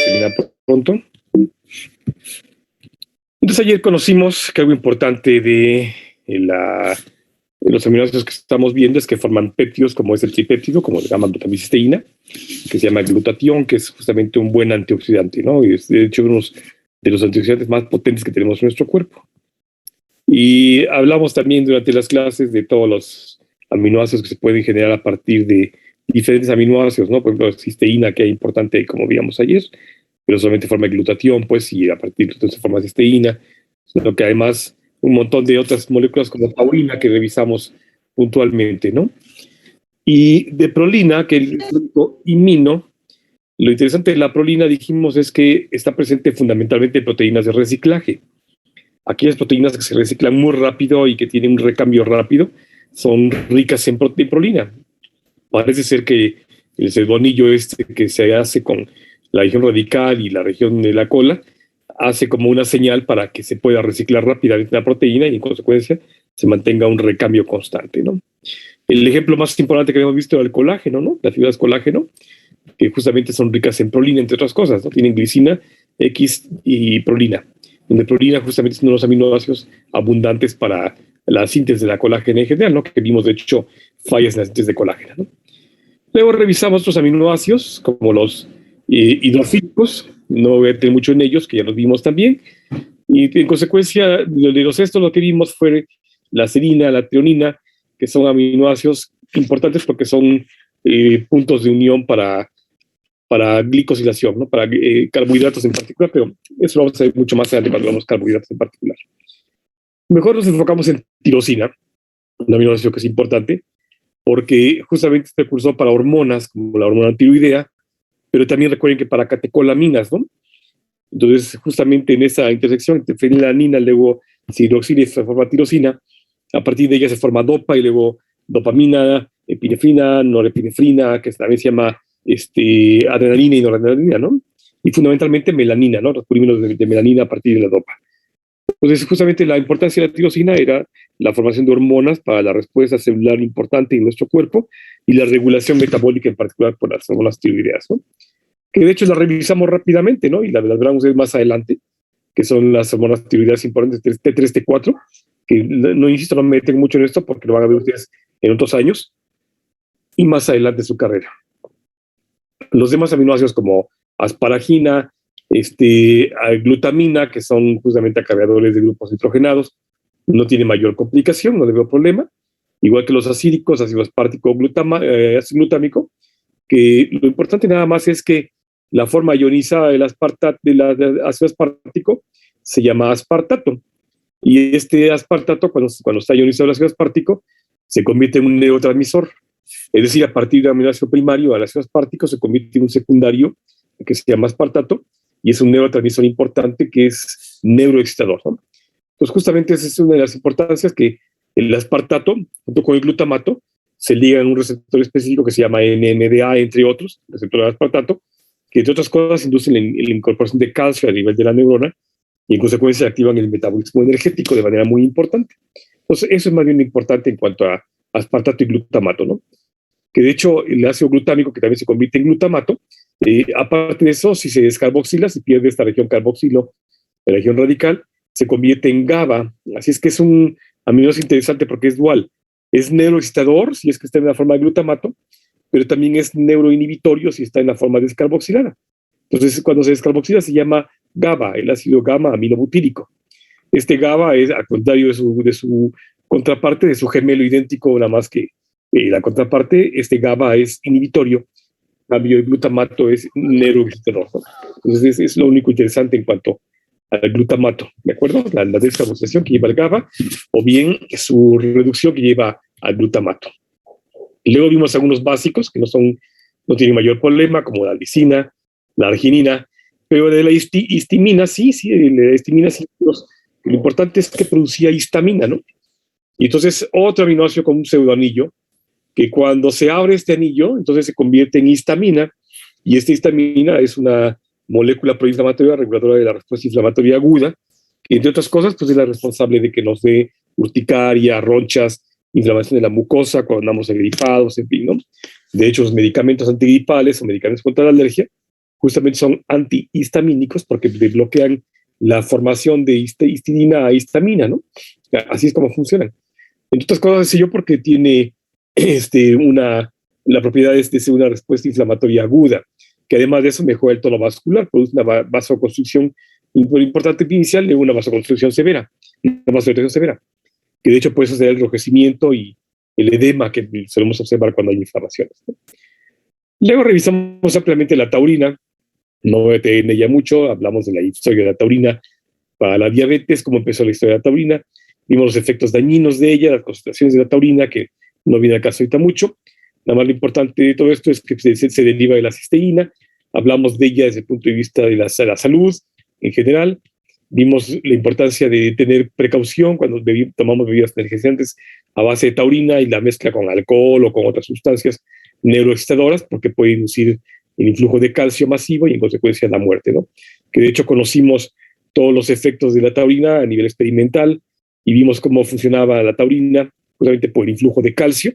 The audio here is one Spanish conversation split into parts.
terminar pronto. Entonces ayer conocimos que algo importante de los aminoácidos que estamos viendo es que forman péptidos, como es el tripéptido, como se llama glutamicisteína, que se llama glutatión, que es justamente un buen antioxidante, ¿no? Y es de hecho uno de los antioxidantes más potentes que tenemos en nuestro cuerpo. Y hablamos también durante las clases de todos los aminoácidos que se pueden generar a partir de diferentes aminoácidos, ¿no? Por ejemplo, la cisteína, que es importante, como vimos ayer, pero solamente forma glutatión, pues, y a partir de entonces forma cisteína, sino que además un montón de otras moléculas como taurina que revisamos puntualmente, ¿no? Y de prolina, que es el imino, lo interesante de la prolina, dijimos, es que está presente fundamentalmente en proteínas de reciclaje. Aquellas proteínas que se reciclan muy rápido y que tienen un recambio rápido son ricas en prolina. Parece ser que el cerdonillo que se hace con la región radical y la región de la cola hace como una señal para que se pueda reciclar rápidamente la proteína y en consecuencia se mantenga un recambio constante, ¿no? El ejemplo más importante que hemos visto era el colágeno, ¿no? Las fibras colágeno, que justamente son ricas en prolina, entre otras cosas, ¿no? Tienen glicina, X y prolina, donde prolina justamente es uno de los aminoácidos abundantes para la síntesis de la colágena en general, ¿no? Que vimos, de hecho, fallas en la síntesis de colágeno, ¿no? Luego revisamos otros aminoácidos, como los hidrofílicos, no voy a tener mucho en ellos, que ya los vimos también, y en consecuencia de los estos lo que vimos fue la serina, la treonina, que son aminoácidos importantes porque son puntos de unión para glicosilación, ¿no? Para carbohidratos en particular, pero eso lo vamos a ver mucho más adelante cuando hablamos de carbohidratos en particular. Mejor nos enfocamos en tirosina, un aminoácido que es importante, porque justamente es precursor para hormonas, como la hormona tiroidea, pero también recuerden que para catecolaminas, ¿no? Entonces, justamente en esa intersección entre fenilanina, luego hidroxila y se forma tirosina, a partir de ella se forma dopa y luego dopamina, epinefrina, norepinefrina, que también se llama adrenalina y noradrenalina, ¿no? Y fundamentalmente melanina, ¿no? Los polímeros de melanina a partir de la dopa. Entonces, justamente la importancia de la tirosina era la formación de hormonas para la respuesta celular importante en nuestro cuerpo y la regulación metabólica en particular por las hormonas tiroideas, ¿no? Que de hecho la revisamos rápidamente, ¿no? Y la hablamos más adelante, que son las hormonas tiroideas importantes T3, T4, que no insisto, no me detengo mucho en esto porque lo van a ver ustedes en otros años y más adelante en su carrera. Los demás aminoácidos como asparagina, glutamina, que son justamente acarreadores de grupos nitrogenados, no tiene mayor complicación, no le veo problema, igual que los acídicos, ácido aspartico, ácido glutámico, que lo importante nada más es que la forma ionizada del ácido aspartico se llama aspartato, y este aspartato, cuando está ionizado el ácido aspartico, se convierte en un neurotransmisor, es decir, a partir del aminoácido primario, el ácido aspartico se convierte en un secundario que se llama aspartato, y es un neurotransmisor importante que es neuroexcitador, ¿no? Pues justamente esa es una de las importancias, que el aspartato, junto con el glutamato, se ligan a un receptor específico que se llama NMDA, entre otros, receptor de aspartato, que entre otras cosas inducen la incorporación de calcio a nivel de la neurona y en consecuencia activan el metabolismo energético de manera muy importante. Entonces, eso es más bien importante en cuanto a aspartato y glutamato, ¿no? Que de hecho el ácido glutámico, que también se convierte en glutamato, aparte de eso, si se descarboxila, si pierde esta región carboxilo, la región radical, se convierte en GABA. Así es que es un aminoácido interesante porque es dual. Es neuroexcitador si es que está en la forma de glutamato, pero también es neuroinhibitorio si está en la forma descarboxilada. Entonces, cuando se descarboxila se llama GABA, el ácido gamma aminobutírico. Este GABA es, al contrario de su contraparte, de su gemelo idéntico, nada más que la contraparte, este GABA es inhibitorio, en cambio el glutamato es neuroexcitador, ¿no? Entonces es lo único interesante en cuanto al glutamato, ¿de acuerdo? La descarboxilación que lleva al GABA, o bien su reducción que lleva al glutamato. Y luego vimos algunos básicos que no tienen mayor problema, como la lisina, la arginina, pero de la histamina, la histamina sí, lo importante es que producía histamina, ¿no? Y entonces otro aminoácido con un pseudoanillo, que cuando se abre este anillo, entonces se convierte en histamina, y esta histamina es una molécula proinflamatoria reguladora de la respuesta inflamatoria aguda, que entre otras cosas, pues es la responsable de que nos dé urticaria, ronchas, inflamación de la mucosa cuando andamos agripados, en fin, ¿no? De hecho, los medicamentos antigripales o medicamentos contra la alergia justamente son antihistamínicos porque bloquean la formación de histidina a histamina, ¿no? Así es como funcionan. Entre otras cosas, sé yo, porque tiene la propiedad es de ser una respuesta inflamatoria aguda, que además de eso mejora el tono vascular, produce una vasoconstricción importante inicial de una vasoconstricción severa, una vasodilatación severa, que de hecho puede suceder el enrojecimiento y el edema que solemos observar cuando hay inflamaciones, ¿no? Luego revisamos ampliamente la taurina, no voy a detener en ella mucho, hablamos de la historia de la taurina para la diabetes, cómo empezó la historia de la taurina, vimos los efectos dañinos de ella, las concentraciones de la taurina, que no viene al caso ahorita mucho. Nada más lo importante de todo esto es que se deriva de la cisteína, hablamos de ella desde el punto de vista de la salud en general, vimos la importancia de tener precaución cuando tomamos bebidas energizantes a base de taurina y la mezcla con alcohol o con otras sustancias neuroexcitadoras, porque puede inducir el influjo de calcio masivo y en consecuencia la muerte, ¿no? Que de hecho conocimos todos los efectos de la taurina a nivel experimental y vimos cómo funcionaba la taurina justamente por el influjo de calcio,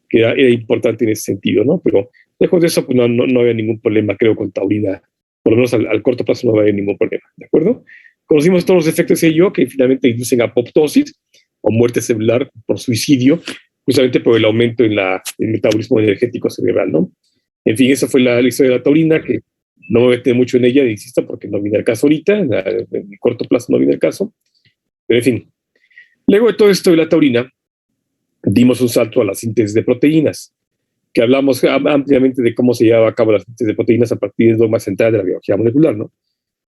que era importante en ese sentido, ¿no? Pero lejos de eso, pues no había ningún problema, creo, con taurina, por lo menos al corto plazo no va a haber ningún problema, ¿de acuerdo? Conocimos todos los efectos de ello que finalmente inducen apoptosis o muerte celular por suicidio, justamente por el aumento en el metabolismo energético cerebral, ¿no? En fin, esa fue la historia de la taurina, que no me voy a meter mucho en ella, insisto, porque no viene al caso ahorita, en el corto plazo no viene al caso, pero en fin. Luego de todo esto de la taurina, dimos un salto a la síntesis de proteínas, que hablamos ampliamente de cómo se lleva a cabo la síntesis de proteínas a partir del dogma central de la biología molecular, ¿no?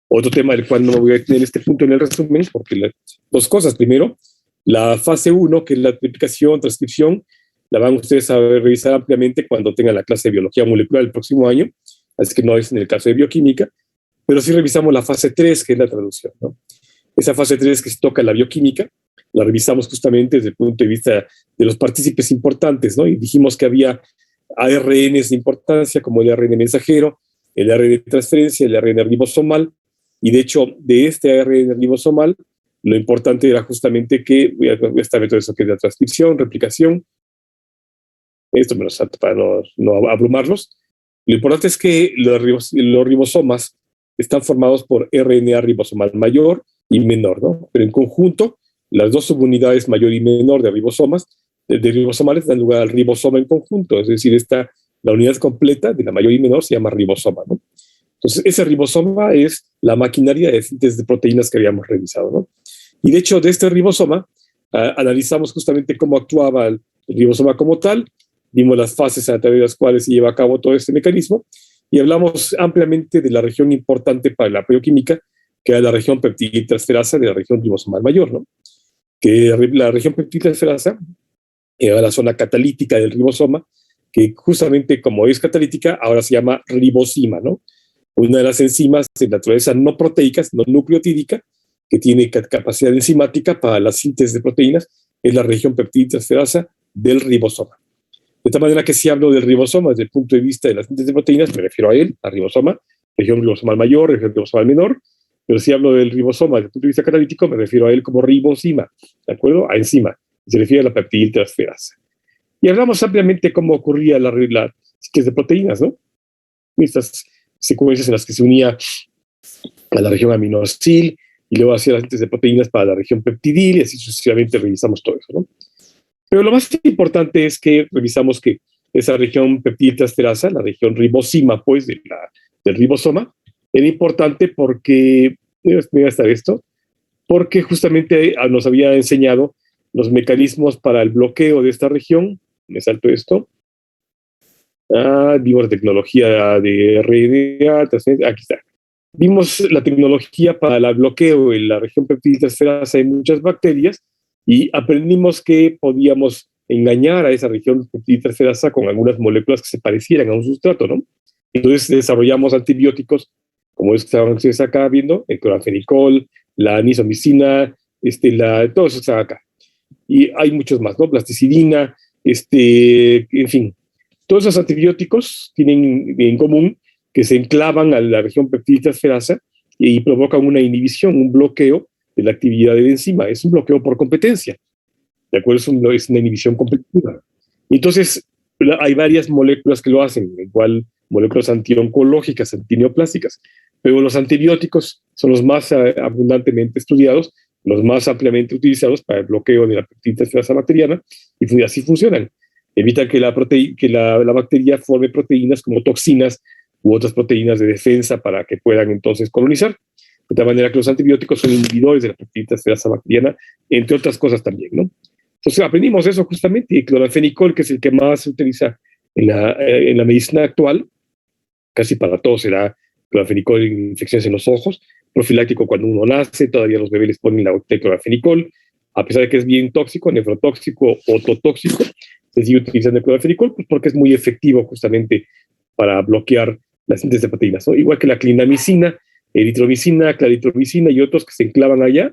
Otro tema del cual no me voy a detener este punto en el resumen, porque dos cosas. Primero, la fase 1, que es la triplicación, transcripción, la van ustedes a revisar ampliamente cuando tengan la clase de biología molecular el próximo año, así que no es en el caso de bioquímica, pero sí revisamos la fase 3, que es la traducción, ¿no? Esa fase 3 que se toca en la bioquímica, la revisamos justamente desde el punto de vista de los partícipes importantes, ¿no? Y dijimos que había ARNs de importancia, como el ARN mensajero, el ARN de transferencia, el ARN ribosomal, y de hecho, de este ARN ribosomal, lo importante era justamente que, voy a estar todo eso que es la transcripción, replicación, esto me lo salto para no abrumarlos. Lo importante es que los ribosomas están formados por RNA ribosomal mayor y menor, ¿no? Pero en conjunto, las dos subunidades mayor y menor de ribosomas, de ribosomales, dan lugar al ribosoma en conjunto, es decir, la unidad completa de la mayor y menor se llama ribosoma, ¿no? Entonces, ese ribosoma es la maquinaria de síntesis de proteínas que habíamos revisado, ¿no? Y de hecho, de este ribosoma, analizamos justamente cómo actuaba el ribosoma como tal, vimos las fases a través de las cuales se lleva a cabo todo este mecanismo, y hablamos ampliamente de la región importante para la bioquímica, que era la región peptidtransferasa de la región ribosomal mayor, ¿no? Que la región peptidtransferasa era la zona catalítica del ribosoma, que justamente como es catalítica, ahora se llama ribosima, ¿no? Una de las enzimas de naturaleza no proteica, no nucleotídica, que tiene capacidad enzimática para la síntesis de proteínas, es la región peptidtransferasa del ribosoma. De tal manera que si hablo del ribosoma desde el punto de vista de la síntesis de proteínas, me refiero a él, a ribosoma, región ribosomal mayor, región ribosomal menor, pero si hablo del ribosoma desde el punto de vista catalítico, me refiero a él como ribosima, ¿de acuerdo? A enzima, se refiere a la peptidtransferasa. Y hablamos ampliamente cómo ocurría la síntesis de proteínas, ¿no? Estas secuencias en las que se unía a la región aminoácil y luego hacía las síntesis de proteínas para la región peptidil y así sucesivamente revisamos todo eso, ¿no? Pero lo más importante es que revisamos que esa región peptidtransferasa, la región ribosima, pues, del ribosoma, era importante porque, me va a estar esto, porque justamente nos había enseñado los mecanismos para el bloqueo de esta región. Me salto esto. Vimos la tecnología de RNA, aquí está. Vimos la tecnología para el bloqueo en la región peptidtransferasa de muchas bacterias y aprendimos que podíamos engañar a esa región peptidtransferasa con algunas moléculas que se parecieran a un sustrato, ¿no? Entonces desarrollamos antibióticos, como es que estaban ustedes acá viendo, el cloranfenicol, la anisomicina, todo eso está acá. Y hay muchos más, ¿no? Plasticidina, en fin. Todos esos antibióticos tienen en común que se enclavan a la región peptidtransferasa y provocan una inhibición, un bloqueo de la actividad de la enzima. Es un bloqueo por competencia, ¿de acuerdo? Es una inhibición competitiva. Entonces, hay varias moléculas que lo hacen, igual moléculas antioncológicas, antineoplásticas. Pero los antibióticos son los más abundantemente estudiados, los más ampliamente utilizados para el bloqueo de la peptidita esferasa bacteriana, y así funcionan. Evitan que la bacteria forme proteínas como toxinas u otras proteínas de defensa para que puedan entonces colonizar. De tal manera que los antibióticos son inhibidores de la peptidita esferasa bacteriana, entre otras cosas también, ¿no? Entonces aprendimos eso justamente, y cloranfenicol, que es el que más se utiliza en la medicina actual, casi para todos será cloranfenicol en infecciones en los ojos, profiláctico cuando uno nace, todavía los bebés les ponen la botella de cloranfenicol, a pesar de que es bien tóxico, nefrotóxico, ototóxico, se sigue utilizando el cloranfenicol pues porque es muy efectivo justamente para bloquear la síntesis de proteínas, ¿no? Igual que la clindamicina, eritromicina, claritromicina y otros que se enclavan allá,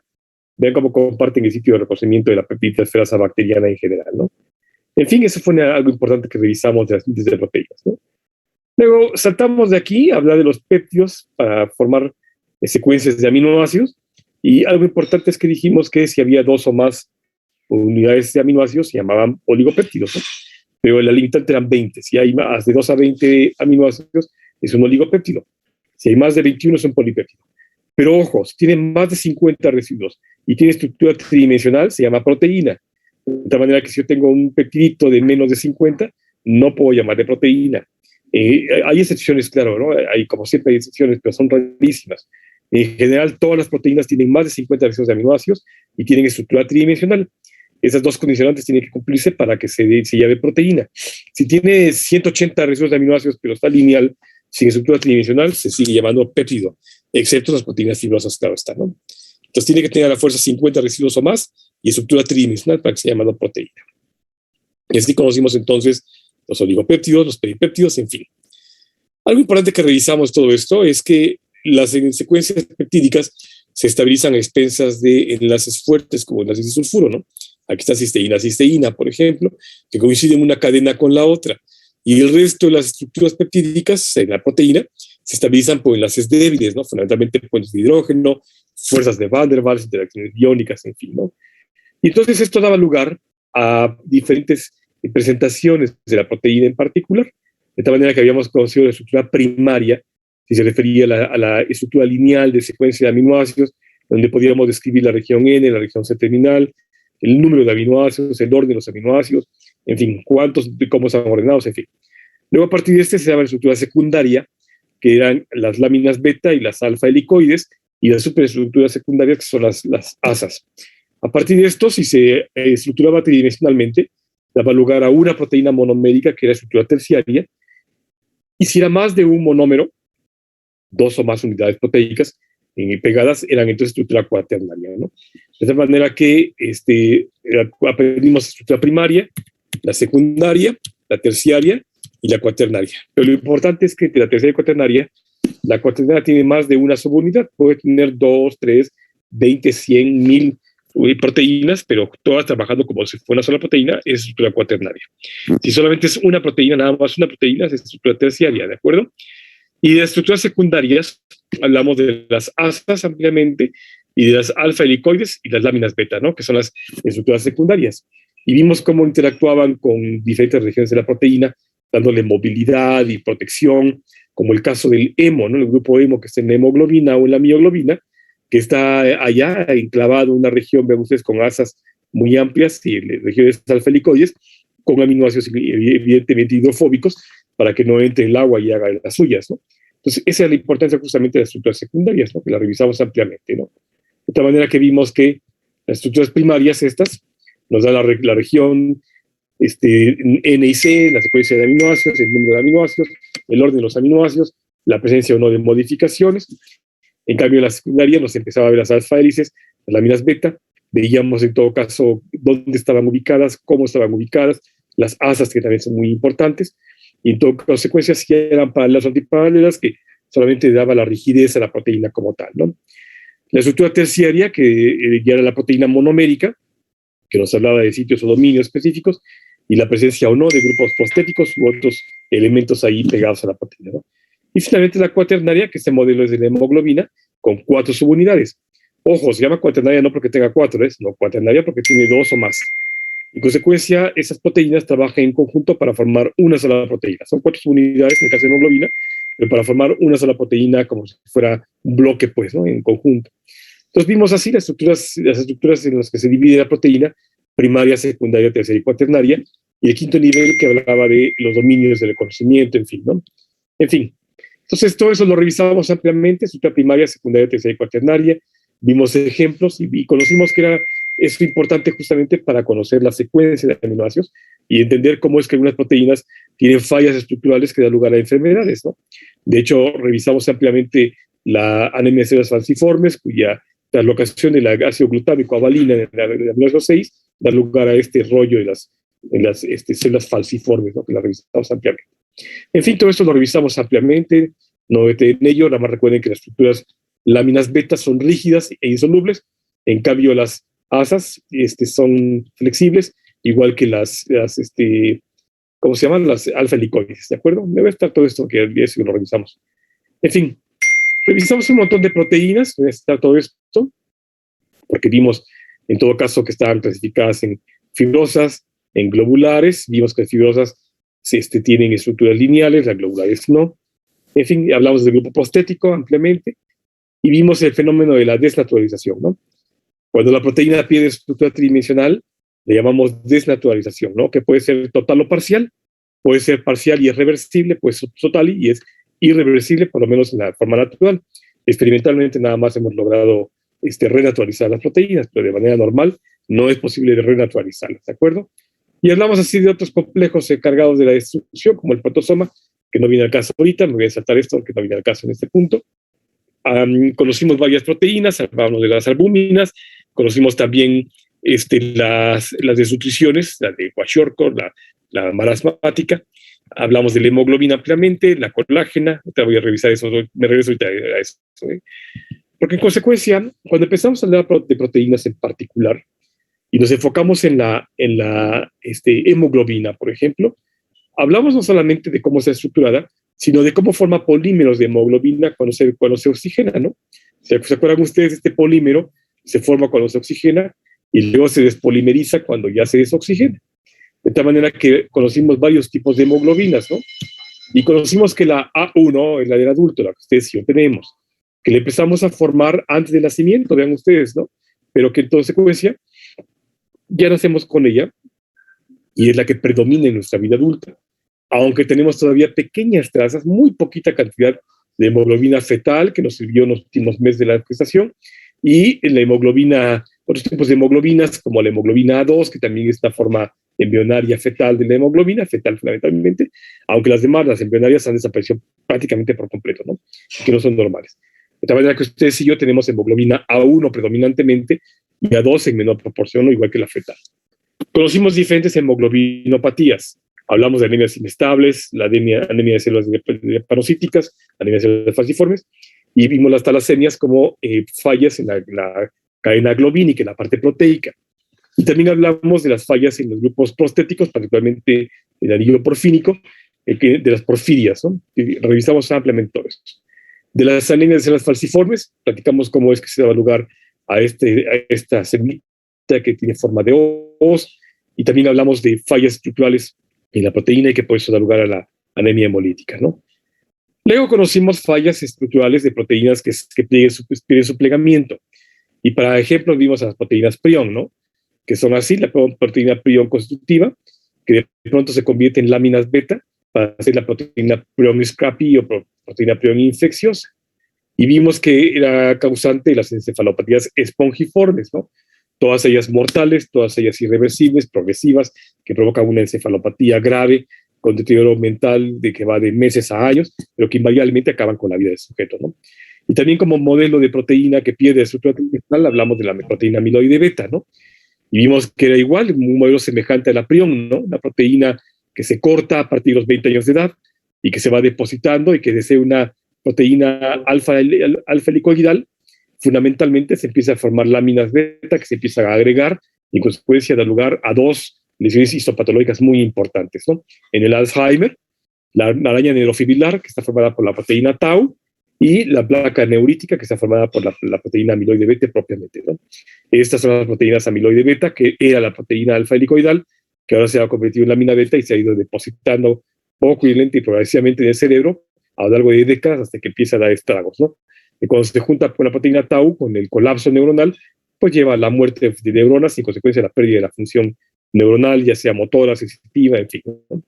vean cómo comparten el sitio de reconocimiento de la peptidita esferasa bacteriana en general, ¿no? En fin, eso fue algo importante que revisamos de la síntesis de proteínas, ¿no? Luego saltamos de aquí a hablar de los péptidos para formar secuencias de aminoácidos, y algo importante es que dijimos que si había 2 o más unidades de aminoácidos se llamaban oligopéptidos, ¿no? Pero la limitante eran 20. Si hay más de 2 a 20 aminoácidos es un oligopéptido. Si hay más de 21 es un polipéptido. Pero ojo, si tiene más de 50 residuos y tiene estructura tridimensional, se llama proteína. De tal manera que si yo tengo un peptidito de menos de 50, no puedo llamarle proteína. Hay excepciones, claro, ¿no? Hay, como siempre hay excepciones, pero son rarísimas. En general, todas las proteínas tienen más de 50 residuos de aminoácidos y tienen estructura tridimensional. Esas dos condicionantes tienen que cumplirse para que se llame proteína. Si tiene 180 residuos de aminoácidos, pero está lineal, sin estructura tridimensional, se sigue llamando péptido, excepto las proteínas fibrosas, claro está, ¿no? Entonces tiene que tener a la fuerza 50 residuos o más y estructura tridimensional para que sea llamado proteína. Y así conocimos entonces los oligopéptidos, los peripéptidos, en fin. Algo importante que revisamos todo esto es que las secuencias peptídicas se estabilizan a expensas de enlaces fuertes como enlaces de sulfuro, ¿no? Aquí está cisteína, por ejemplo, que coinciden una cadena con la otra. Y el resto de las estructuras peptídicas en la proteína se estabilizan por enlaces débiles, ¿no? Fundamentalmente puentes de hidrógeno, fuerzas de Van der Waals, interacciones iónicas, en fin, ¿no? Y entonces esto daba lugar a diferentes presentaciones de la proteína en particular, de tal manera que habíamos conocido la estructura primaria, si se refería a la estructura lineal de secuencia de aminoácidos, donde podíamos describir la región N, la región C terminal, el número de aminoácidos, el orden de los aminoácidos, en fin, cuántos, cómo están ordenados, en fin. Luego, a partir de este se llama la estructura secundaria, que eran las láminas beta y las alfa helicoides, y las superestructuras secundarias, que son las asas. A partir de esto, si se estructuraba tridimensionalmente, daba lugar a una proteína monomérica, que era estructura terciaria, y si era más de un monómero, 2 o más unidades proteicas pegadas, eran entonces estructura cuaternaria, ¿no? De esta manera que aprendimos estructura primaria, la secundaria, la terciaria y la cuaternaria. Pero lo importante es que entre la terciaria y cuaternaria, la cuaternaria tiene más de una subunidad, puede tener 2, 3, 20, 100, 1000 proteínas, pero todas trabajando como si fuera una sola proteína, es estructura cuaternaria. Si solamente es una proteína, nada más una proteína, es estructura terciaria, ¿de acuerdo? Y de estructuras secundarias, hablamos de las asas ampliamente, y de las alfa helicoides y las láminas beta, ¿no? Que son las estructuras secundarias. Y vimos cómo interactuaban con diferentes regiones de la proteína, dándole movilidad y protección, como el caso del hemo, ¿no? El grupo hemo que está en la hemoglobina o en la mioglobina, que está allá enclavado en una región, vean ustedes, con asas muy amplias y regiones alfa helicoides, con aminoácidos evidentemente hidrofóbicos, para que no entre el agua y haga las suyas, ¿no? Entonces, esa es la importancia justamente de las estructuras secundarias, ¿no? Que la revisamos ampliamente, ¿no? De tal manera que vimos que las estructuras primarias estas nos dan la región N y C, la secuencia de aminoácidos, el número de aminoácidos, el orden de los aminoácidos, la presencia o no de modificaciones. En cambio, en la secundaria nos empezaba a ver las alfa hélices, las láminas beta, veíamos en todo caso dónde estaban ubicadas, cómo estaban ubicadas, las asas que también son muy importantes, y en todo caso secuencias sí eran paralelas o antiparalelas, que solamente daba la rigidez a la proteína como tal, ¿no? La estructura terciaria, que ya era la proteína monomérica, que nos hablaba de sitios o dominios específicos, y la presencia o no de grupos prostéticos u otros elementos ahí pegados a la proteína, ¿no? Y finalmente la cuaternaria, que este modelo es de la hemoglobina, con 4 subunidades. Ojo, se llama cuaternaria no porque tenga 4, no, cuaternaria porque tiene 2 o más. En consecuencia, esas proteínas trabajan en conjunto para formar una sola proteína. Son 4 unidades en el caso de hemoglobina, pero para formar una sola proteína como si fuera un bloque, pues, ¿no? En conjunto. Entonces vimos así las estructuras en las que se divide la proteína, primaria, secundaria, terciaria y cuaternaria, y el quinto nivel que hablaba de los dominios del conocimiento, en fin, ¿no? En fin. Entonces todo eso lo revisamos ampliamente, estructura primaria, secundaria, terciaria y cuaternaria, vimos ejemplos y conocimos que era eso importante justamente para conocer la secuencia de aminoácidos y entender cómo es que algunas proteínas tienen fallas estructurales que dan lugar a enfermedades, ¿no? De hecho, revisamos ampliamente la anemia de células falciformes, cuya translocación del ácido glutámico a valina en el aminoácido 6 da lugar a este rollo en las células falciformes, ¿no? Que la revisamos ampliamente. En fin, todo esto lo revisamos ampliamente, no en ello, nada más recuerden que las estructuras láminas beta son rígidas e insolubles, en cambio las asas son flexibles, igual que ¿cómo se llaman? Las alfa helicoides, ¿de acuerdo? Debe estar todo esto que lo revisamos. En fin, revisamos un montón de proteínas, debe estar todo esto, porque vimos en todo caso que estaban clasificadas en fibrosas, en globulares, vimos que las fibrosas tienen estructuras lineales, las globulares no. En fin, hablamos del grupo prostético ampliamente y vimos el fenómeno de la desnaturalización, ¿no? Cuando la proteína pierde estructura tridimensional, le llamamos desnaturalización, ¿no? Que puede ser total o parcial, puede ser parcial y es reversible, puede ser total y es irreversible, por lo menos en la forma natural. Experimentalmente nada más hemos logrado renaturalizar las proteínas, pero de manera normal no es posible renaturalizarlas, ¿de acuerdo? Y hablamos así de otros complejos encargados de la destrucción, como el protosoma, que no viene al caso ahorita, me voy a saltar esto porque no viene al caso en este punto. Conocimos varias proteínas, hablamos de las albúminas, conocimos también las desnutriciones, la de Kwashiorkor, la marasmática, hablamos de la hemoglobina ampliamente, la colágena, te voy a revisar eso, me regreso ahorita a eso. Porque en consecuencia, cuando empezamos a hablar de proteínas en particular, y nos enfocamos en la hemoglobina, por ejemplo, hablamos no solamente de cómo está estructurada, sino de cómo forma polímeros de hemoglobina cuando se oxigena, ¿no? ¿Se acuerdan ustedes? Este polímero se forma cuando se oxigena y luego se despolimeriza cuando ya se desoxigena. De tal manera que conocimos varios tipos de hemoglobinas, ¿no? Y conocimos que la A1 es la del adulto, la que ustedes sí tenemos, que le empezamos a formar antes del nacimiento, vean ustedes, ¿no? Pero que en toda secuencia ya nacemos con ella y es la que predomina en nuestra vida adulta. Aunque tenemos todavía pequeñas trazas, muy poquita cantidad de hemoglobina fetal que nos sirvió en los últimos meses de la gestación, y la hemoglobina, otros tipos de hemoglobinas, como la hemoglobina A2, que también es la forma embrionaria fetal de la hemoglobina, fetal fundamentalmente, aunque las demás, las embrionarias, han desaparecido prácticamente por completo, ¿no? Que no son normales. De tal manera que ustedes y yo tenemos hemoglobina A1 predominantemente y A2 en menor proporción, igual que la fetal. Conocimos diferentes hemoglobinopatías. Hablamos de anemias inestables, la anemia de células parasíticas, anemia de células falciformes, y vimos las talasemias como fallas en la cadena globínica, en la parte proteica. Y también hablamos de las fallas en los grupos prostéticos, particularmente el anillo porfínico, de las porfirias, ¿no? Y revisamos ampliamente todo esto. De las anemias de células falciformes, platicamos cómo es que se da lugar a esta semilla que tiene forma de hoz, y también hablamos de fallas estructurales en la proteína y que por eso da lugar a la anemia hemolítica, ¿no? Luego conocimos fallas estructurales de proteínas que pierden su plegamiento. Y para ejemplo vimos a las proteínas prion, ¿no? Que son así, la proteína prion constitutiva, que de pronto se convierte en láminas beta para hacer la proteína prion scrappy o proteína prion infecciosa. Y vimos que era causante de las encefalopatías espongiformes, ¿no? Todas ellas mortales, todas ellas irreversibles, progresivas, que provocan una encefalopatía grave, con deterioro mental de que va de meses a años, pero que invariablemente acaban con la vida del sujeto, ¿no? Y también como modelo de proteína que pierde estructura tridimensional, hablamos de la proteína amiloide beta, ¿no? Y vimos que era igual, un modelo semejante a la prion, ¿no? Una proteína que se corta a partir de los 20 años de edad y que se va depositando y que desea una proteína alfa helicoidal, fundamentalmente se empieza a formar láminas beta que se empiezan a agregar y en consecuencia da lugar a dos lesiones histopatológicas muy importantes, ¿no? En el Alzheimer, la araña neurofibrilar, que está formada por la proteína tau, y la placa neurítica, que está formada por la proteína amiloide beta propiamente, ¿no? Estas son las proteínas amiloide beta, que era la proteína alfa helicoidal, que ahora se ha convertido en lámina beta y se ha ido depositando poco y lento y progresivamente en el cerebro a lo largo de décadas hasta que empieza a dar estragos, ¿no? Y cuando se junta con la proteína tau, con el colapso neuronal, pues lleva a la muerte de neuronas y en consecuencia la pérdida de la función neuronal, ya sea motora, sensitiva, en fin, ¿no?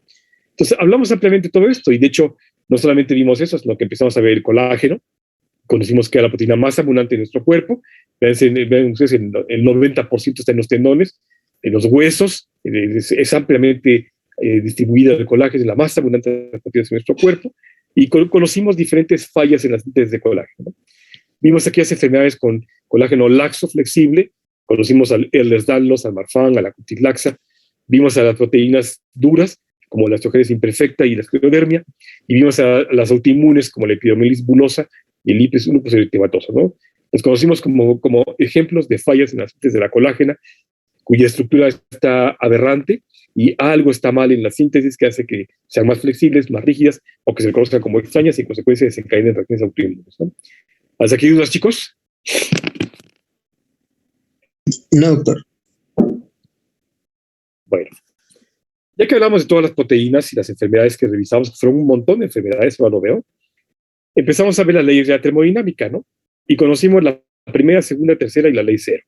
Entonces, hablamos ampliamente de todo esto y de hecho, no solamente vimos eso, sino que empezamos a ver el colágeno, conocimos que era la proteína más abundante en nuestro cuerpo, ven ustedes, el 90% está en los tendones, en los huesos, es ampliamente distribuida el colágeno, es la más abundante de las proteínas en nuestro cuerpo, y conocimos diferentes fallas en las síntesis de colágeno, ¿no? Vimos aquí las enfermedades con colágeno laxo flexible, conocimos al Ehlers-Danlos, al Marfan, a la cutis-laxa, vimos a las proteínas duras, como la osteogénesis imperfecta y la esclerodermia, y vimos a las autoinmunes como la epidermolysis bullosa y el lupus eritematoso, ¿no? Los conocimos como ejemplos de fallas en la síntesis de la colágena, cuya estructura está aberrante y algo está mal en la síntesis que hace que sean más flexibles, más rígidas, o que se conozcan como extrañas y en consecuencia desencadenen reacciones autoinmunes, ¿no? ¿Hasta aquí dudas, chicos? No, doctor. Bueno, ya que hablamos de todas las proteínas y las enfermedades que revisamos, que fueron un montón de enfermedades, ahora lo veo, empezamos a ver las leyes de la termodinámica, ¿no? Y conocimos la primera, segunda, tercera y la ley cero.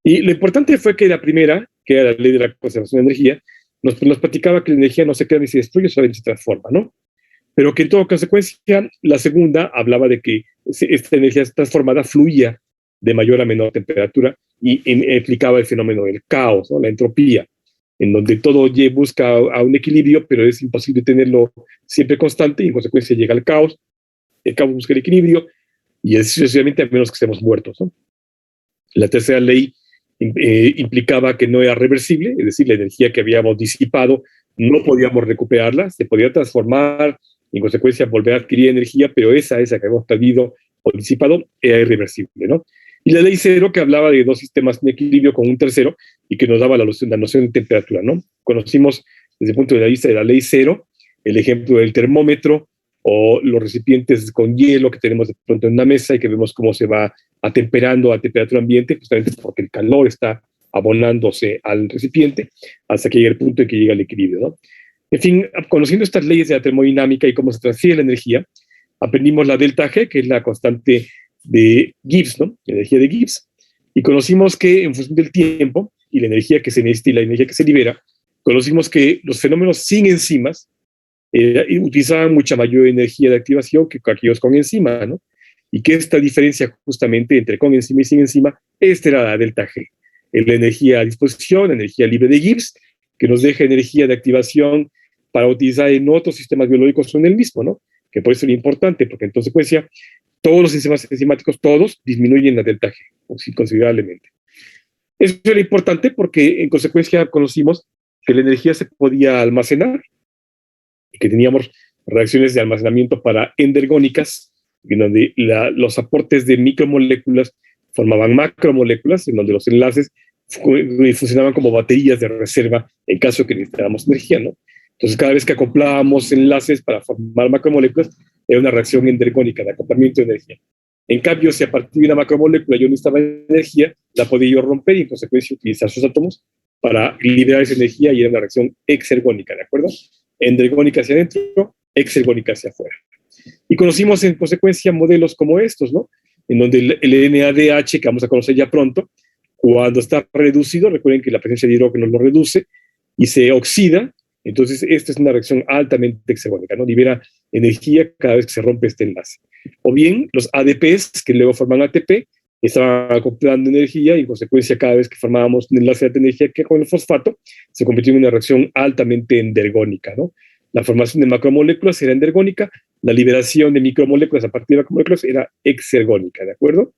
Y lo importante fue que la primera, que era la ley de la conservación de energía, nos platicaba que la energía no se crea ni se destruye, solamente se transforma, ¿no? Pero que en toda consecuencia, la segunda hablaba de que esta energía transformada fluía de mayor a menor temperatura y explicaba el fenómeno del caos, ¿no? La entropía, en donde todo busca a un equilibrio, pero es imposible tenerlo siempre constante y en consecuencia llega al caos, el caos busca el equilibrio y es sucesivamente a menos que estemos muertos, ¿no? La tercera ley implicaba que no era reversible, es decir, la energía que habíamos disipado no podíamos recuperarla, se podía transformar y en consecuencia volver a adquirir energía, pero esa que habíamos perdido o disipado era irreversible, ¿no? Y la ley cero, que hablaba de dos sistemas en equilibrio con un tercero y que nos daba la noción de temperatura, ¿no? Conocimos desde el punto de vista de la ley cero el ejemplo del termómetro o los recipientes con hielo que tenemos de pronto en una mesa y que vemos cómo se va atemperando a temperatura ambiente, justamente porque el calor está abonándose al recipiente hasta que llega el punto en que llega el equilibrio, ¿no? En fin, conociendo estas leyes de la termodinámica y cómo se transfiere la energía, aprendimos la delta G, que es la constante de Gibbs, ¿no? La energía de Gibbs. Y conocimos que en función del tiempo y la energía que se necesita y la energía que se libera, conocimos que los fenómenos sin enzimas utilizaban mucha mayor energía de activación que aquellos con enzima, ¿no? Y que esta diferencia justamente entre con enzima y sin enzima, esta era la delta G. La energía a disposición, energía libre de Gibbs, que nos deja energía de activación para utilizar en otros sistemas biológicos o en el mismo, ¿no? Que puede ser importante, porque en consecuencia todos los sistemas enzimáticos, todos disminuyen la delta G considerablemente. Eso era importante porque en consecuencia conocimos que la energía se podía almacenar y que teníamos reacciones de almacenamiento para endergónicas, en donde los aportes de micromoléculas formaban macromoléculas, en donde los enlaces funcionaban como baterías de reserva en caso de que necesitáramos energía, ¿no? Entonces, cada vez que acoplábamos enlaces para formar macromoléculas, era una reacción endergónica de acoplamiento de energía. En cambio, si a partir de una macromolécula yo necesitaba energía, la podía yo romper y en consecuencia utilizar sus átomos para liberar esa energía y era una reacción exergónica, ¿de acuerdo? Endergónica hacia adentro, exergónica hacia afuera. Y conocimos en consecuencia modelos como estos, ¿no? En donde el NADH, que vamos a conocer ya pronto, cuando está reducido, recuerden que la presencia de hidrógeno lo reduce y se oxida, entonces esta es una reacción altamente exergónica, ¿no? Libera energía cada vez que se rompe este enlace. O bien los ADPs, que luego forman ATP, estaban acoplando energía y en consecuencia cada vez que formábamos un enlace de energía que con el fosfato, se convirtió en una reacción altamente endergónica, ¿no? La formación de macromoléculas era endergónica, la liberación de micromoléculas a partir de macromoléculas era exergónica, ¿de acuerdo?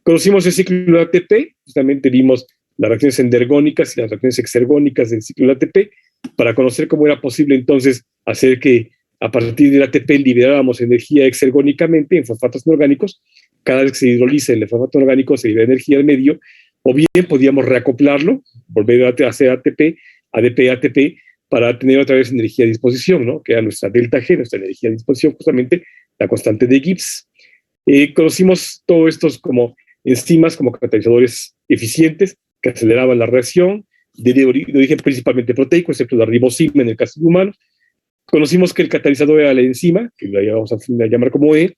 Conocimos el ciclo de ATP, justamente vimos las reacciones endergónicas y las reacciones exergónicas del ciclo de ATP, para conocer cómo era posible entonces hacer que a partir del ATP liberáramos energía exergónicamente en fosfatos inorgánicos. Cada vez que se hidroliza el fosfato orgánico se libera energía al medio, o bien podíamos reacoplarlo, volver a hacer ATP, ADP, ATP, para tener otra vez energía a disposición, ¿no? Que era nuestra delta G, nuestra energía a disposición, justamente la constante de Gibbs. Conocimos todos estos como enzimas, como catalizadores eficientes que aceleraban la reacción, de origen principalmente proteico, excepto la ribosima en el caso humano. Conocimos que el catalizador era la enzima, que la vamos a llamar como E,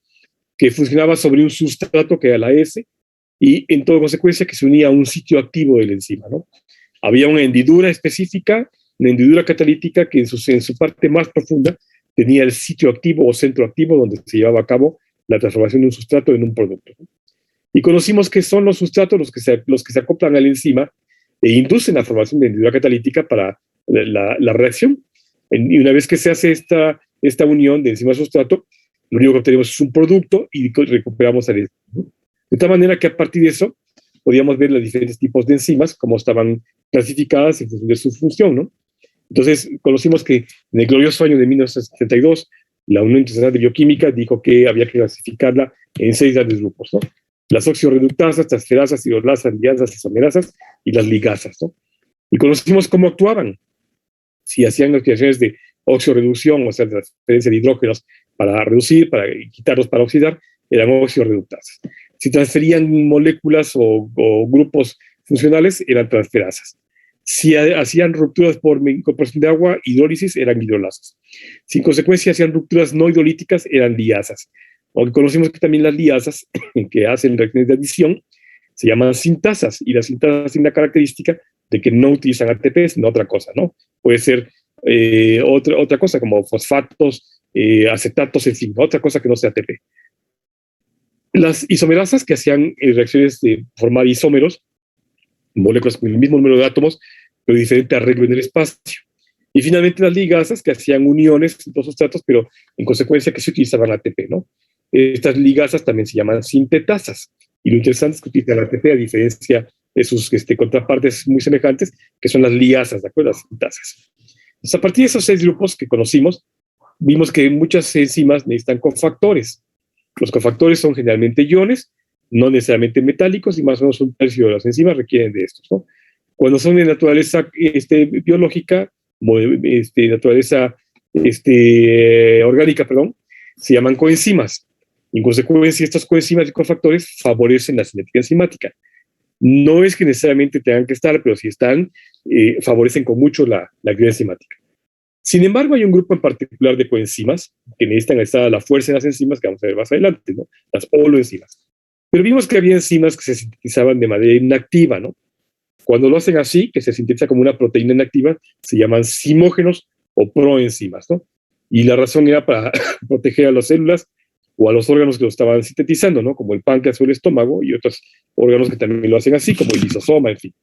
que funcionaba sobre un sustrato que era la S, y en toda consecuencia que se unía a un sitio activo de la enzima, ¿no? Había una hendidura específica, una hendidura catalítica que en su parte más profunda tenía el sitio activo o centro activo donde se llevaba a cabo la transformación de un sustrato en un producto, ¿no? Y conocimos que son los sustratos los que se acoplan a la enzima e inducen la formación de hendidura catalítica para la reacción. Y una vez que se hace esta unión de enzima-sustrato, lo único que obtenemos es un producto y recuperamos el enzima, ¿no? De tal manera que a partir de eso podíamos ver los diferentes tipos de enzimas, cómo estaban clasificadas en función de su función, ¿no? Entonces, conocimos que en el glorioso año de 1972, la Unión Internacional de Bioquímica dijo que había que clasificarla en 6 grandes grupos, ¿no? Las oxioreductasas, transferasas, hidrolasas, liasas, isomerasas y las ligasas, ¿no? Y conocimos cómo actuaban. Si hacían activaciones de oxioreducción, o sea, transferencia de hidrógenos para reducir, para quitarlos para oxidar, eran oxioreductasas. Si transferían moléculas o grupos funcionales, eran transferasas. Si hacían rupturas por incorporación de agua, hidrólisis, eran hidrolasas. Si en consecuencia hacían rupturas no hidrolíticas, eran liasas. Aunque conocemos que también las liasas, que hacen reacciones de adición, se llaman sintasas, y las sintasas tienen la característica de que no utilizan ATP, sino otra cosa, ¿no? Puede ser otra cosa, como fosfatos, acetatos, en fin, otra cosa que no sea ATP. Las isomerasas, que hacían reacciones de formar isómeros, moléculas con el mismo número de átomos, pero diferente arreglo en el espacio. Y finalmente las ligasas, que hacían uniones entre los sustratos, pero en consecuencia que se utilizaban ATP, ¿no? Estas ligasas también se llaman sintetasas. Y lo interesante es que utilizan ATP a diferencia de sus contrapartes muy semejantes, que son las ligasas, ¿de acuerdo? Las sintasas. Entonces, a partir de esos 6 grupos que conocimos, vimos que muchas enzimas necesitan cofactores. Los cofactores son generalmente iones, no necesariamente metálicos, y más o menos un tercio de las enzimas requieren de estos, ¿no? Cuando son de naturaleza biológica, naturaleza orgánica, perdón, se llaman coenzimas. En consecuencia, estas coenzimas y cofactores favorecen la cinética enzimática. No es que necesariamente tengan que estar, pero si están, favorecen con mucho la actividad enzimática. Sin embargo, hay un grupo en particular de coenzimas que necesitan estar a la fuerza de las enzimas, que vamos a ver más adelante, ¿no? Las holoenzimas. Pero vimos que había enzimas que se sintetizaban de manera inactiva, ¿no? Cuando lo hacen así, que se sintetiza como una proteína inactiva, se llaman simógenos o proenzimas, ¿no? Y la razón era para proteger a las células o a los órganos que lo estaban sintetizando, ¿no? Como el páncreas o el estómago, y otros órganos que también lo hacen así, como el lisosoma, en fin.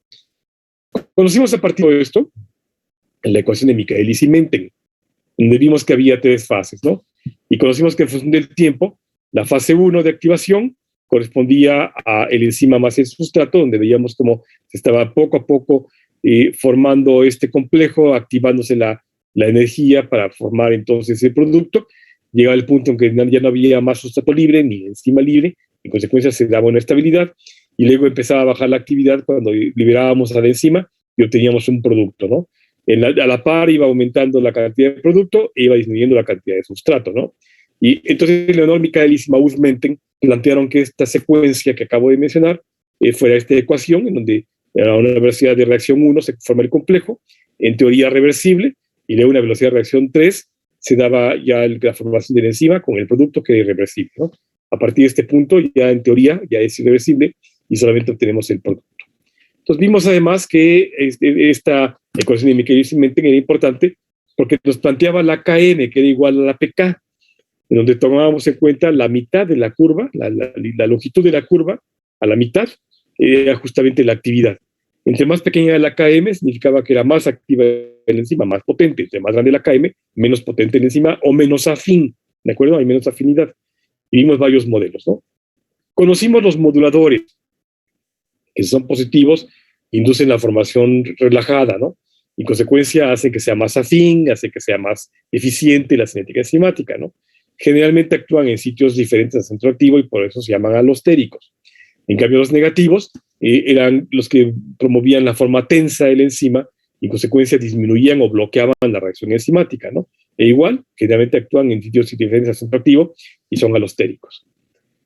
Conocimos a partir de esto en la ecuación de Michaelis y Menten, donde vimos que había 3 fases, ¿no? Y conocimos que en función del tiempo, la fase 1 de activación correspondía a el enzima más el sustrato, donde veíamos cómo se estaba poco a poco formando este complejo, activándose la energía para formar entonces el producto. Llegaba el punto en que ya no había más sustrato libre ni enzima libre, en consecuencia se daba una estabilidad, y luego empezaba a bajar la actividad cuando liberábamos a la enzima y obteníamos un producto, ¿no? A la par iba aumentando la cantidad de producto e iba disminuyendo la cantidad de sustrato, ¿no? Y entonces Leonor Michaelis y Maus Menten plantearon que esta secuencia que acabo de mencionar fuera esta ecuación, en donde a una velocidad de reacción 1 se forma el complejo, en teoría reversible, y luego una velocidad de reacción 3 se daba ya la formación de la enzima con el producto que es irreversible, ¿no? A partir de este punto, ya en teoría, ya es irreversible y solamente obtenemos el producto. Entonces vimos además que esta ecuación de Michaelis y Menten era importante porque nos planteaba la Km, que era igual a la PK, en donde tomábamos en cuenta la mitad de la curva, la longitud de la curva, a la mitad, era justamente la actividad. Entre más pequeña la Km, significaba que era más activa la enzima, más potente. Entre más grande la Km, menos potente la enzima o menos afín, ¿de acuerdo? Hay menos afinidad. Y vimos varios modelos, ¿no? Conocimos los moduladores, que son positivos, inducen la formación relajada, ¿no? Y en consecuencia hacen que sea más afín, hacen que sea más eficiente la cinética enzimática, ¿no? Generalmente actúan en sitios diferentes al centro activo y por eso se llaman alostéricos. En cambio, los negativos eran los que promovían la forma tensa de la enzima y en consecuencia disminuían o bloqueaban la reacción enzimática, ¿no? E igual, generalmente actúan en sitios diferentes al centro activo y son alostéricos.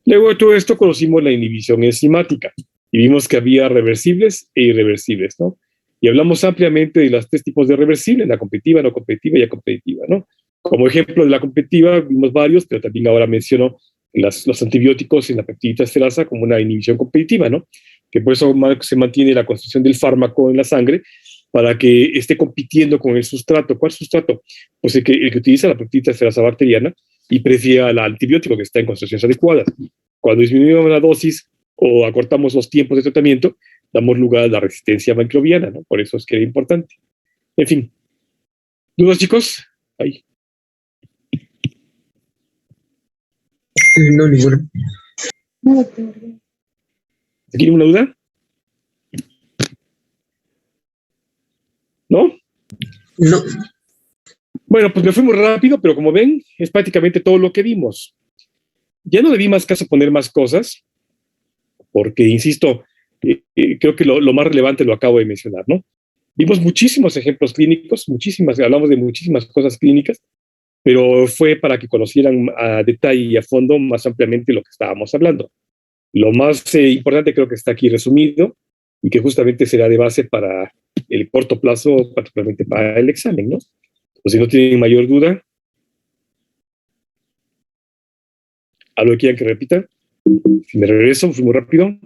Luego de todo esto conocimos la inhibición enzimática y vimos que había reversibles e irreversibles, ¿no? Y hablamos ampliamente de los tres tipos de reversibles, la competitiva, no competitiva y acompetitiva, ¿no? Como ejemplo de la competitiva vimos varios, pero también ahora menciono los antibióticos en la peptidita esterasa como una inhibición competitiva, ¿no? Que por eso se mantiene la concentración del fármaco en la sangre para que esté compitiendo con el sustrato. ¿Cuál sustrato? Pues el que utiliza la peptidita esterasa bacteriana y prefiere al antibiótico que está en concentraciones adecuadas. Cuando disminuimos la dosis o acortamos los tiempos de tratamiento, damos lugar a la resistencia microbiana, ¿no? Por eso es que era importante. En fin. ¿Dudas, chicos? Ahí. No, ninguna. ¿Tiene una duda? ¿No? No. Bueno, pues me fui muy rápido, pero como ven, es prácticamente todo lo que vimos. Ya no le di más caso a poner más cosas, porque, insisto, creo que lo más relevante lo acabo de mencionar, ¿no? Vimos muchísimos ejemplos clínicos, hablamos de muchísimas cosas clínicas, pero fue para que conocieran a detalle y a fondo más ampliamente lo que estábamos hablando. Lo más importante creo que está aquí resumido y que justamente será de base para el corto plazo, particularmente para el examen, ¿no? Pues si no tienen mayor duda, algo que quieran que repita. Si me regreso, fui muy rápido.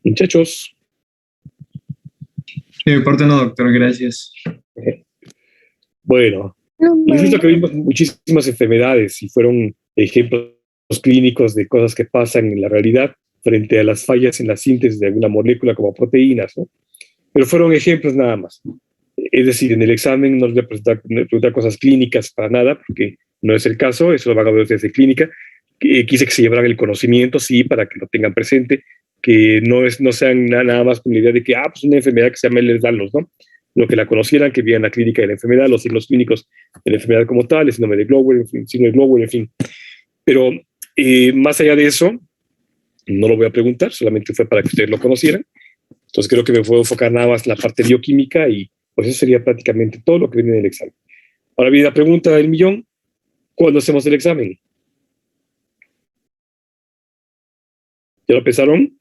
Muchachos. De mi parte no, doctor, gracias. Bueno, insisto que vimos muchísimas enfermedades y fueron ejemplos clínicos de cosas que pasan en la realidad frente a las fallas en la síntesis de alguna molécula como proteínas, ¿no? Pero fueron ejemplos nada más. Es decir, en el examen no les voy a preguntar cosas clínicas para nada, porque no es el caso, eso lo van a ver desde clínica. Quise que se llevaran el conocimiento, sí, para que lo tengan presente, que no sean nada más con la idea de que, pues una enfermedad que se llama Ehlers-Danlos, ¿no? Lo que la conocieran, que vieran la clínica de la enfermedad, los signos clínicos de la enfermedad como tal, el síndrome de Glower, el síndrome de Glower, en fin. Pero más allá de eso, no lo voy a preguntar, solamente fue para que ustedes lo conocieran. Entonces creo que me puedo enfocar nada más en la parte bioquímica y pues eso sería prácticamente todo lo que viene en el examen. Ahora viene la pregunta del millón, ¿cuándo hacemos el examen? ¿Ya lo pensaron?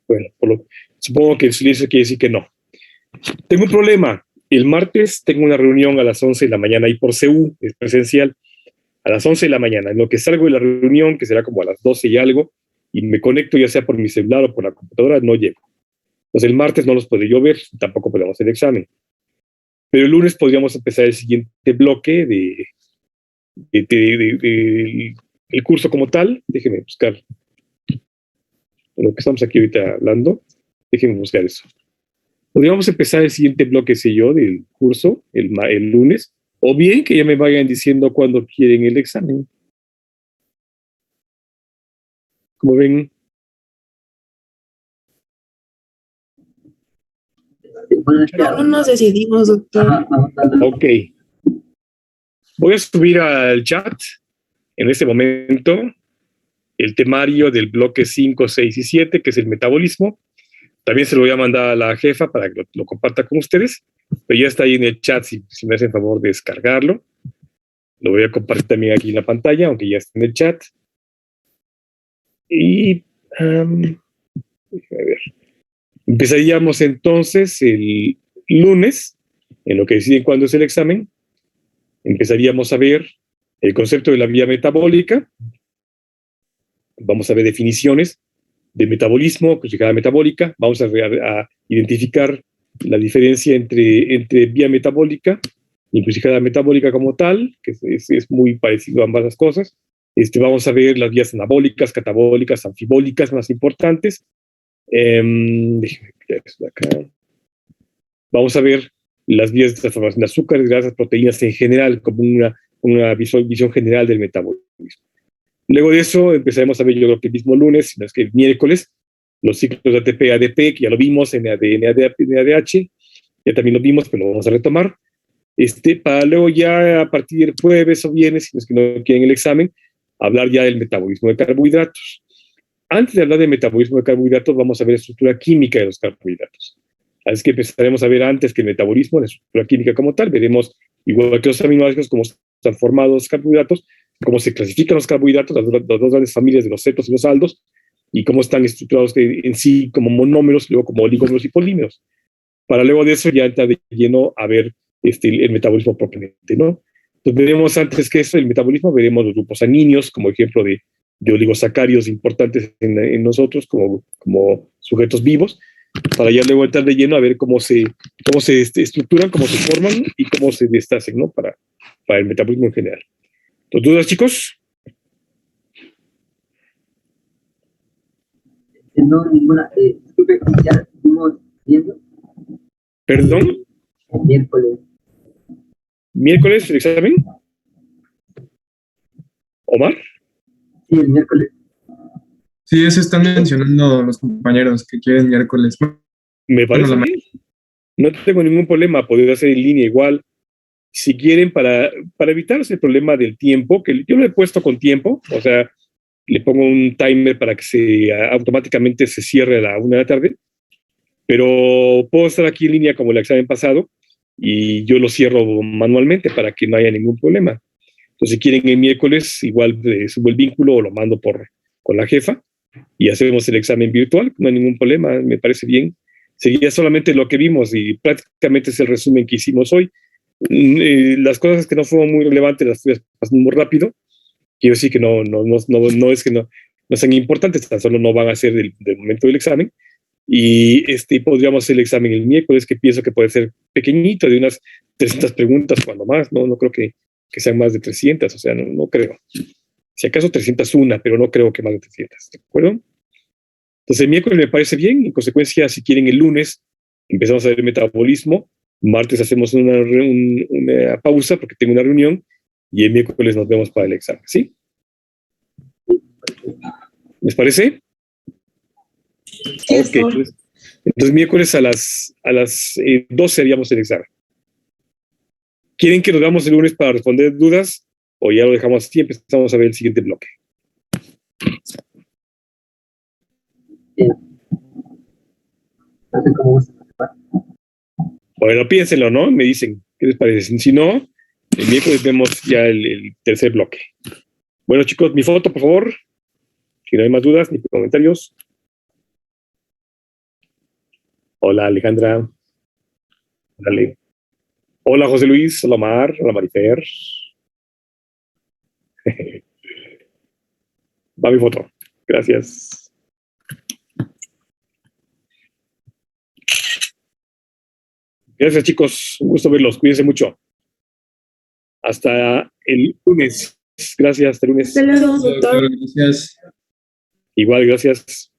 Bueno, supongo que el silencio quiere decir que no. Tengo un problema. El martes tengo una reunión a las 11 de la mañana y por CU, es presencial, a las 11 de la mañana. En lo que salgo de la reunión, que será como a las 12 y algo, y me conecto ya sea por mi celular o por la computadora, no llego. Entonces el martes no los podré yo ver, tampoco podemos hacer el examen. Pero el lunes podríamos empezar el siguiente bloque el curso como tal. Déjenme buscar lo que estamos aquí ahorita hablando. Déjenme buscar eso. Podríamos empezar el siguiente bloque, sé yo, del curso el lunes, o bien que ya me vayan diciendo cuándo quieren el examen. Como ven. Aún no nos decidimos, doctor. Ok. Voy a subir al chat en este momento el temario del bloque 5, 6 y 7, que es el metabolismo. También se lo voy a mandar a la jefa para que lo comparta con ustedes, pero ya está ahí en el chat si me hacen favor de descargarlo. Lo voy a compartir también aquí en la pantalla, aunque ya está en el chat. Y déjame ver. Empezaríamos entonces el lunes, en lo que deciden cuándo es el examen. Empezaríamos a ver el concepto de la vía metabólica. Vamos a ver definiciones de metabolismo, crucificada metabólica. Vamos a identificar la diferencia entre vía metabólica y crucificada metabólica como tal, que es muy parecido a ambas las cosas. Vamos a ver las vías anabólicas, catabólicas, anfibólicas más importantes. Déjenme quitar esto de acá. Vamos a ver las vías de transformación de azúcares, grasas, proteínas en general, como una visión general del metabolismo. Luego de eso empezaremos a ver, yo creo que el mismo lunes, no es que el miércoles, los ciclos de ATP, ADP, que ya lo vimos en ADH, ya también lo vimos, pero lo vamos a retomar. Para luego ya a partir del jueves o viernes, si no es que no quieren el examen, hablar ya del metabolismo de carbohidratos. Antes de hablar del metabolismo de carbohidratos, vamos a ver la estructura química de los carbohidratos. Así que empezaremos a ver antes que el metabolismo, la estructura química como tal, veremos igual que los aminoácidos, cómo están formados los carbohidratos, cómo se clasifican los carbohidratos, las dos grandes familias de los cetos y los aldos, y cómo están estructurados en sí como monómeros, luego como oligómeros y polímeros. Para luego de eso ya entrar de lleno a ver el metabolismo propiamente, ¿no? Entonces veremos antes que eso, el metabolismo, veremos los grupos sanguíneos como ejemplo de oligosacáridos importantes en nosotros como sujetos vivos, para ya luego entrar de lleno a ver cómo se estructuran, cómo se forman y cómo se deshacen, ¿no? Para el metabolismo en general. ¿Entonces, dudas, chicos? No, ninguna. Disculpe, ya estuvimos viendo. ¿Perdón? El miércoles. ¿Miércoles el examen? ¿Omar? Sí, el miércoles. Sí, eso están mencionando los compañeros que quieren miércoles. Me parece Bueno, bien. No tengo ningún problema, poder hacer en línea igual. Si quieren, para evitar ese problema del tiempo, que yo lo he puesto con tiempo, o sea, le pongo un timer para que automáticamente se cierre a la 1 de la tarde, pero puedo estar aquí en línea como el examen pasado y yo lo cierro manualmente para que no haya ningún problema. Entonces, si quieren el miércoles, igual subo el vínculo o lo mando con la jefa y hacemos el examen virtual, no hay ningún problema, me parece bien. Sería solamente lo que vimos y prácticamente es el resumen que hicimos hoy. Las cosas que no fueron muy relevantes las fui pasando muy rápido. Quiero decir que no es que no sean importantes, tan solo no van a ser del momento del examen. Y podríamos hacer el examen el miércoles, que pienso que puede ser pequeñito, de unas 300 preguntas, cuando más, no creo que sean más de 300, o sea, no creo. Si acaso 301, pero no creo que más de 300, ¿de acuerdo? Entonces el miércoles me parece bien, en consecuencia, si quieren el lunes, empezamos a ver el metabolismo, martes hacemos una pausa porque tengo una reunión, y el miércoles nos vemos para el examen, ¿sí? ¿Les parece? Sí, Ok, entonces miércoles a las 12 haríamos el examen. ¿Quieren que nos veamos el lunes para responder dudas? O ya lo dejamos así, empezamos a ver el siguiente bloque. No sé cómo gusta. Bueno, piénsenlo, ¿no? Me dicen, ¿qué les parece? Si no, el miércoles vemos ya el tercer bloque. Bueno, chicos, mi foto, por favor. Si no hay más dudas ni comentarios. Hola, Alejandra. Dale. Hola, José Luis. Hola, Mar. Hola, Marifer. Va mi foto. Gracias. Gracias, chicos. Un gusto verlos. Cuídense mucho. Hasta el lunes. Gracias, hasta el lunes. hasta luego, doctor. Gracias. Igual, gracias.